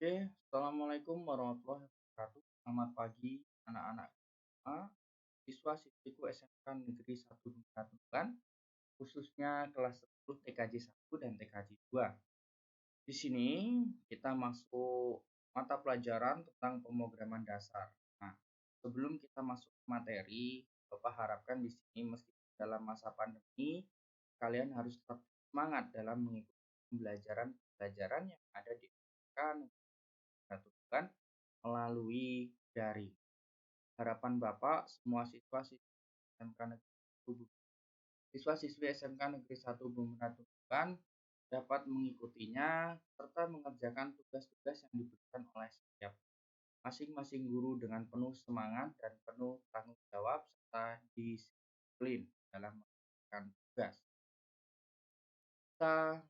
Oke, Assalamualaikum warahmatullahi wabarakatuh. Selamat pagi anak-anak semua, siswa-siswiku SMK Negeri 1 Nunukan, khususnya kelas 10 TKJ 1 dan TKJ 2. Di sini kita masuk mata pelajaran tentang pemrograman dasar. Nah, sebelum kita masuk ke materi, Bapak harapkan di sini meskipun dalam masa pandemi, kalian harus tetap semangat dalam mengikuti pembelajaran yang ada di SMK Negeri 1 melalui daring. Harapan Bapak semua siswa-siswi SMK Negeri 1 Bumratukan dapat mengikutinya serta mengerjakan tugas-tugas yang diberikan oleh setiap masing-masing guru dengan penuh semangat dan penuh tanggung jawab serta disiplin dalam melakukan tugas. Kita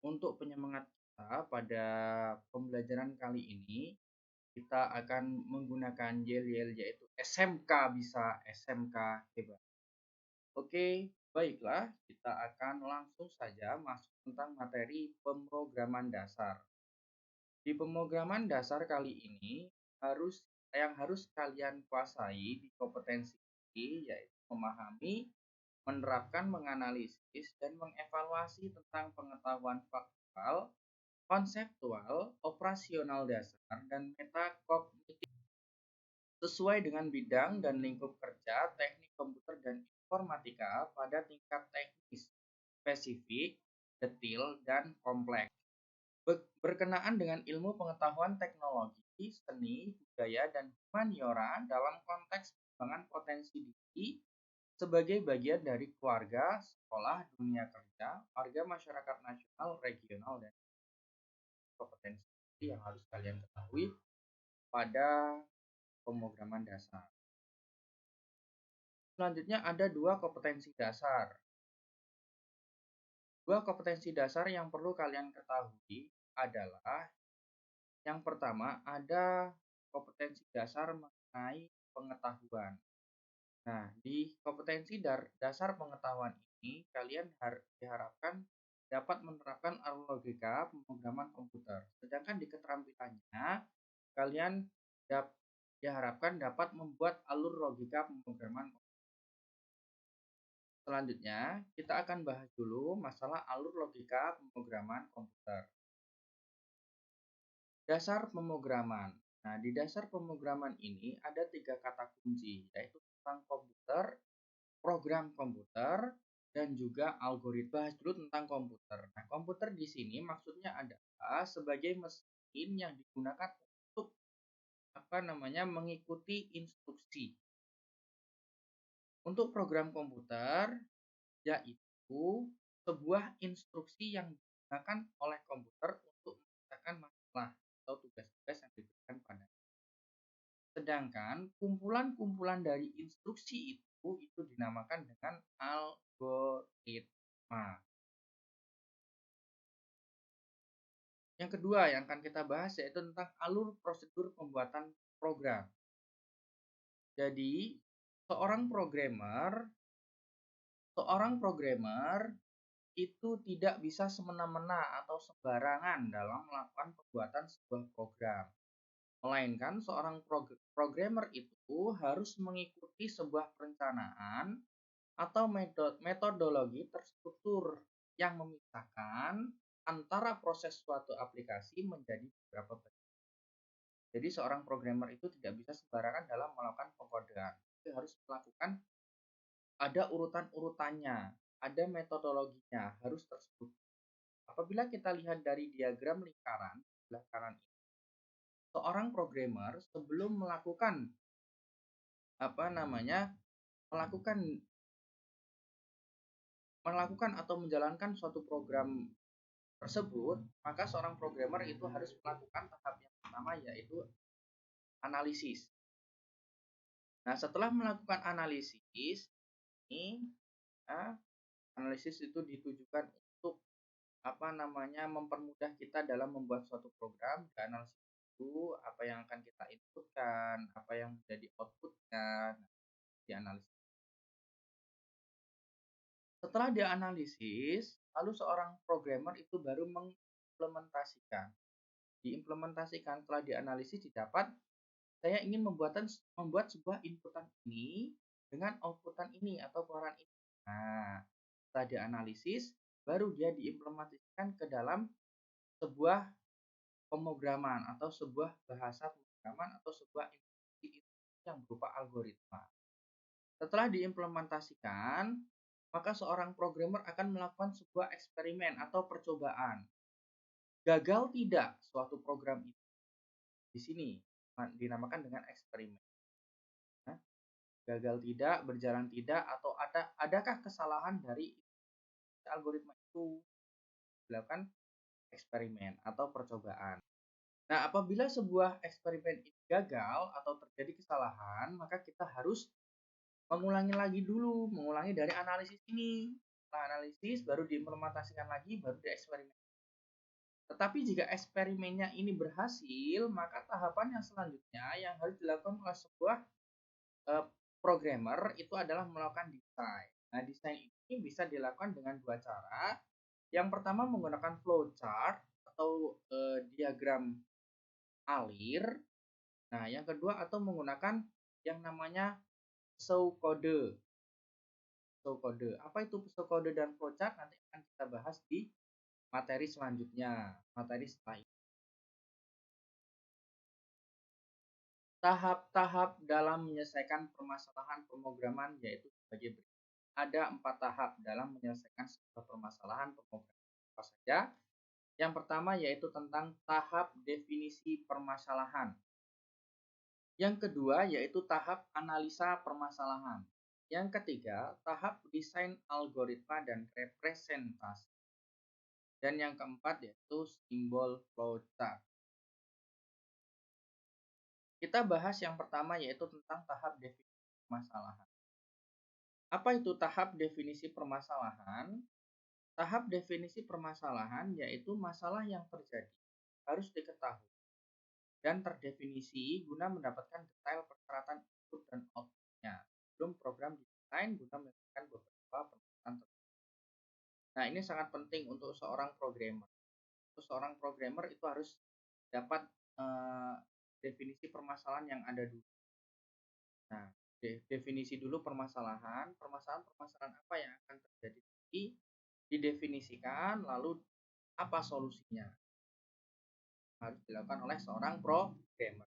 untuk penyemangat kita pada pembelajaran kali ini kita akan menggunakan yel-yel yaitu SMK bisa, SMK hebat. Oke, baiklah, kita akan langsung saja masuk tentang materi pemrograman dasar. Di pemrograman dasar kali ini yang harus kalian kuasai di kompetensi ini yaitu memahami, menerapkan, menganalisis, dan mengevaluasi tentang pengetahuan faktual, konseptual, operasional dasar, dan metakognitif sesuai dengan bidang dan lingkup kerja teknik komputer dan informatika pada tingkat teknis, spesifik, detil, dan kompleks. Berkenaan dengan ilmu pengetahuan teknologi, seni, budaya, dan humaniora dalam konteks pengembangan potensi diri sebagai bagian dari keluarga, sekolah, dunia kerja, warga masyarakat nasional, regional, dan kompetensi yang harus kalian ketahui pada pemrograman dasar. Selanjutnya ada dua kompetensi dasar. Dua kompetensi dasar yang perlu kalian ketahui adalah yang pertama ada kompetensi dasar mengenai pengetahuan. Nah, di kompetensi dasar pengetahuan ini kalian diharapkan dapat menerapkan alur logika pemrograman komputer. Sedangkan di keterampilannya kalian diharapkan dapat membuat alur logika pemrograman komputer. Selanjutnya, kita akan bahas dulu masalah alur logika pemrograman komputer. Dasar pemrograman. Nah, di dasar pemrograman ini ada 3 kata kunci, yaitu tentang komputer, program komputer, dan juga algoritma. Bahas dulu tentang komputer. Nah, komputer di sini maksudnya adalah sebagai mesin yang digunakan untuk mengikuti instruksi. Untuk program komputer yaitu sebuah instruksi yang digunakan oleh komputer untuk menyelesaikan masalah atau tugas-tugas yang diberikan padanya. Sedangkan kumpulan-kumpulan dari instruksi itu dinamakan dengan algoritma. Yang kedua yang akan kita bahas yaitu tentang alur prosedur pembuatan program. Jadi, seorang programmer itu tidak bisa semena-mena atau sembarangan dalam melakukan pembuatan sebuah program. Melainkan seorang programmer itu harus mengikuti sebuah perencanaan atau metodologi terstruktur yang memisahkan antara proses suatu aplikasi menjadi beberapa bagian. Jadi seorang programmer itu tidak bisa sembarangan dalam melakukan pengkodean. Dia harus melakukan ada urutan-urutannya, ada metodologinya, harus terstruktur. Apabila kita lihat dari diagram lingkaran sebelah kanan ini, seorang programmer sebelum melakukan melakukan atau menjalankan suatu program tersebut, maka seorang programmer itu harus melakukan tahap yang pertama yaitu analisis. Nah, setelah melakukan analisis, analisis itu ditujukan untuk mempermudah kita dalam membuat suatu program. Di analisis itu apa yang akan kita inputkan, apa yang menjadi outputnya, dianalisis. Setelah dianalisis, lalu seorang programmer itu baru mengimplementasikan. diimplementasikan, setelah dianalisis didapat, saya ingin membuat sebuah inputan ini dengan outputan ini atau keluaran ini. Nah, setelah dianalisis, baru dia diimplementasikan ke dalam sebuah pemrograman atau sebuah bahasa pemrograman atau sebuah instruksi yang berupa algoritma. Setelah diimplementasikan, maka seorang programmer akan melakukan sebuah eksperimen atau percobaan. Gagal tidak suatu program itu. Di sini dinamakan dengan eksperimen. Nah, gagal tidak, berjalan tidak, atau adakah kesalahan dari algoritma itu, dilakukan eksperimen atau percobaan. Nah, apabila sebuah eksperimen ini gagal atau terjadi kesalahan, maka kita harus mengulangi dari analisis ini. Setelah analisis, baru diimplementasikan lagi, baru dieksperimen. Tetapi jika eksperimennya ini berhasil, maka tahapan yang selanjutnya yang harus dilakukan oleh sebuah programmer itu adalah melakukan desain. Nah, desain ini bisa dilakukan dengan dua cara. Yang pertama menggunakan flowchart atau diagram alir. Nah, yang kedua atau menggunakan yang namanya pseudocode. Apa itu pseudocode dan flowchart? Nanti akan kita bahas di materi selanjutnya, materi setelah ini. Tahap-tahap dalam menyelesaikan permasalahan pemrograman yaitu sebagai berikut. Ada 4 tahap dalam menyelesaikan sebuah permasalahan pemrograman. Apa saja? Yang pertama yaitu tentang tahap definisi permasalahan. Yang kedua yaitu tahap analisa permasalahan. Yang ketiga, tahap desain algoritma dan representasi. Dan yang keempat yaitu simbol flowchart. Kita bahas yang pertama yaitu tentang tahap definisi permasalahan. Apa itu tahap definisi permasalahan? Tahap definisi permasalahan yaitu masalah yang terjadi harus diketahui dan terdefinisi guna mendapatkan detail persyaratan input dan outputnya sebelum program didesain guna menyelesaikan beberapa permasalahan tersebut. Nah, ini sangat penting untuk seorang programmer. Untuk seorang programmer itu harus dapat definisi permasalahan yang ada dulu. Nah, definisi dulu permasalahan apa yang akan terjadi nanti, didefinisikan, lalu apa solusinya. Harus dilakukan oleh seorang programmer.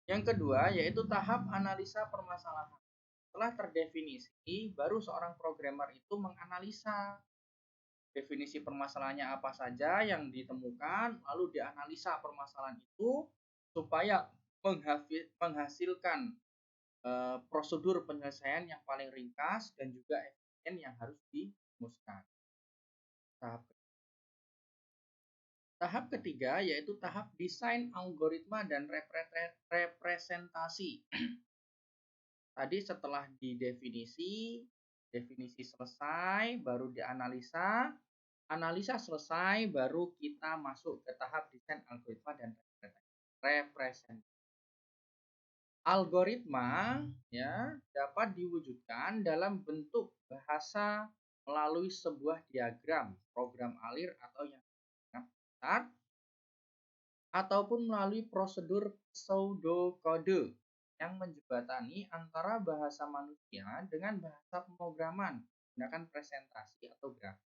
Yang kedua yaitu tahap analisa permasalahan. Setelah terdefinisi, baru seorang programmer itu menganalisa definisi permasalahannya apa saja yang ditemukan, lalu dianalisa permasalahan itu supaya menghasilkan prosedur penyelesaian yang paling ringkas dan juga efisien yang harus dirumuskan. Tahap ketiga yaitu tahap desain algoritma dan representasi. Tadi setelah definisi selesai, baru dianalisa, analisa selesai, baru kita masuk ke tahap desain algoritma dan representasi. Algoritma ya dapat diwujudkan dalam bentuk bahasa melalui sebuah diagram, program alir atau yang besar, ataupun melalui prosedur pseudocode yang menjembatani antara bahasa manusia dengan bahasa pemrograman menggunakan presentasi atau grafik,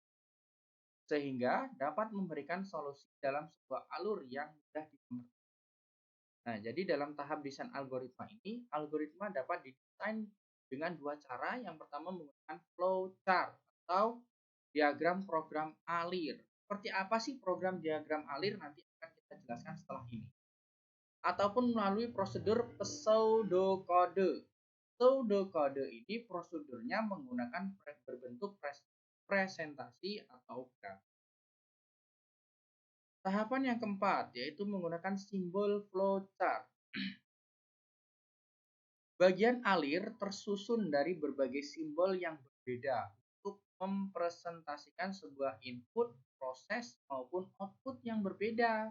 sehingga dapat memberikan solusi dalam sebuah alur yang mudah dimengerti. Nah, jadi dalam tahap desain algoritma ini, algoritma dapat didesain dengan dua cara. Yang pertama menggunakan flowchart atau diagram program alir. Seperti apa sih program diagram alir? Nanti akan kita jelaskan setelah ini. Ataupun melalui prosedur pseudocode. Pseudocode ini prosedurnya menggunakan berbentuk presentasi atau grafik. Tahapan yang keempat yaitu menggunakan simbol flowchart. Bagian alir tersusun dari berbagai simbol yang berbeda untuk mempresentasikan sebuah input, proses, maupun output yang berbeda.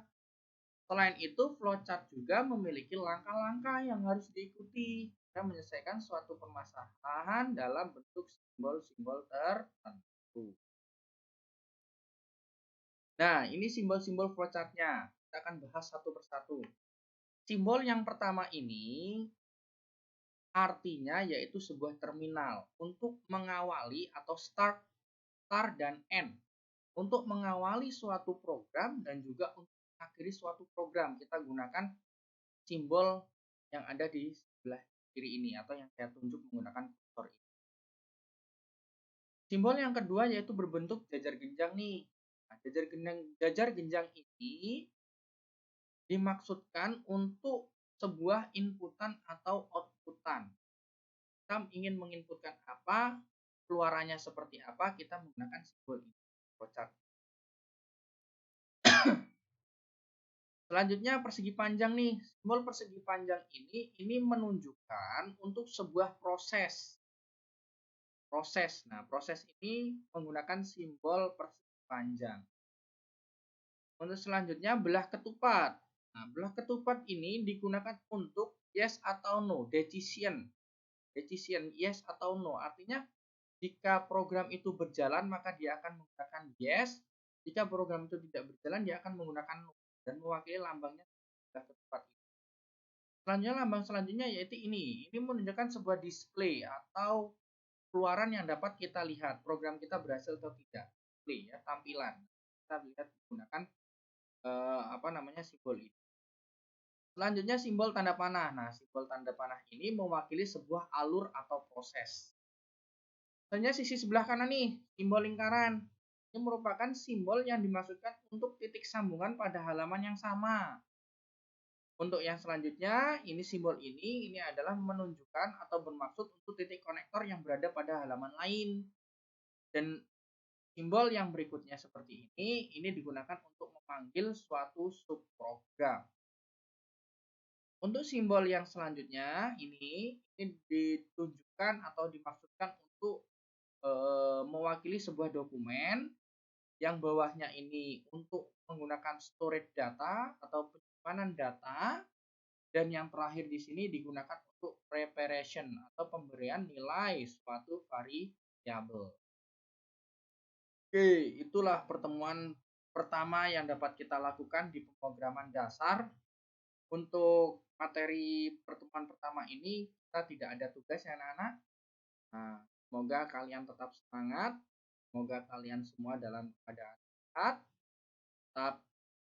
Selain itu, flowchart juga memiliki langkah-langkah yang harus diikuti dan menyelesaikan suatu permasalahan dalam bentuk simbol-simbol tertentu. Nah, ini simbol-simbol flowchart-nya. Kita akan bahas satu persatu. Simbol yang pertama ini artinya yaitu sebuah terminal untuk mengawali atau start dan end. Untuk mengawali suatu program dan juga untuk mengakhiri suatu program, kita gunakan simbol yang ada di sebelah kiri ini atau yang saya tunjuk menggunakan kursor ini. Simbol yang kedua yaitu berbentuk jajar genjang nih. Nah, jajar genjang ini dimaksudkan untuk sebuah inputan atau outputan. Kita ingin menginputkan apa, keluarannya seperti apa, kita menggunakan simbol ini. Selanjutnya persegi panjang nih. Simbol persegi panjang ini menunjukkan untuk sebuah proses. Nah, proses ini menggunakan simbol persegi panjang. Untuk selanjutnya belah ketupat. Nah, belah ketupat ini digunakan untuk yes atau no, decision. Decision yes atau no. Artinya jika program itu berjalan maka dia akan menggunakan yes. Jika program itu tidak berjalan dia akan menggunakan no dan mewakili lambangnya belah ketupat ini. Selanjutnya lambang selanjutnya yaitu ini. Ini menunjukkan sebuah display atau keluaran yang dapat kita lihat program kita berhasil atau tidak. Display ya, tampilan. Kita lihat menggunakan simbol ini. Selanjutnya simbol tanda panah. Nah, simbol tanda panah ini mewakili sebuah alur atau proses. Selanjutnya sisi sebelah kanan nih, simbol lingkaran. Ini merupakan simbol yang dimaksudkan untuk titik sambungan pada halaman yang sama. Untuk yang selanjutnya, ini simbol ini adalah menunjukkan atau bermaksud untuk titik konektor yang berada pada halaman lain. Dan simbol yang berikutnya seperti ini digunakan untuk memanggil suatu subprogram. Untuk simbol yang selanjutnya ini ditunjukkan atau dimaksudkan untuk mewakili sebuah dokumen yang bawahnya ini untuk menggunakan storage data atau penyimpanan data dan yang terakhir di sini digunakan untuk preparation atau pemberian nilai suatu variabel. Oke, itulah pertemuan pertama yang dapat kita lakukan di pemrograman dasar. Untuk materi pertemuan pertama ini kita tidak ada tugas ya anak-anak. Nah, semoga kalian tetap semangat, semoga kalian semua dalam keadaan sehat, tetap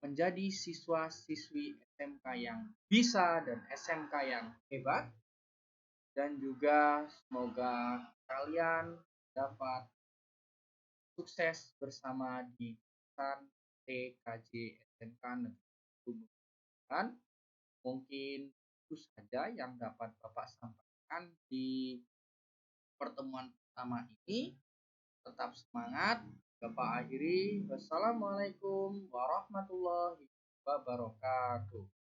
menjadi siswa-siswi SMK yang bisa dan SMK yang hebat, dan juga semoga kalian dapat sukses bersama di jurusan TKJ SMK Negeri Sumut. Mungkin itu saja yang dapat Bapak sampaikan di pertemuan pertama ini. Tetap semangat. Bapak akhiri. Wassalamualaikum warahmatullahi wabarakatuh.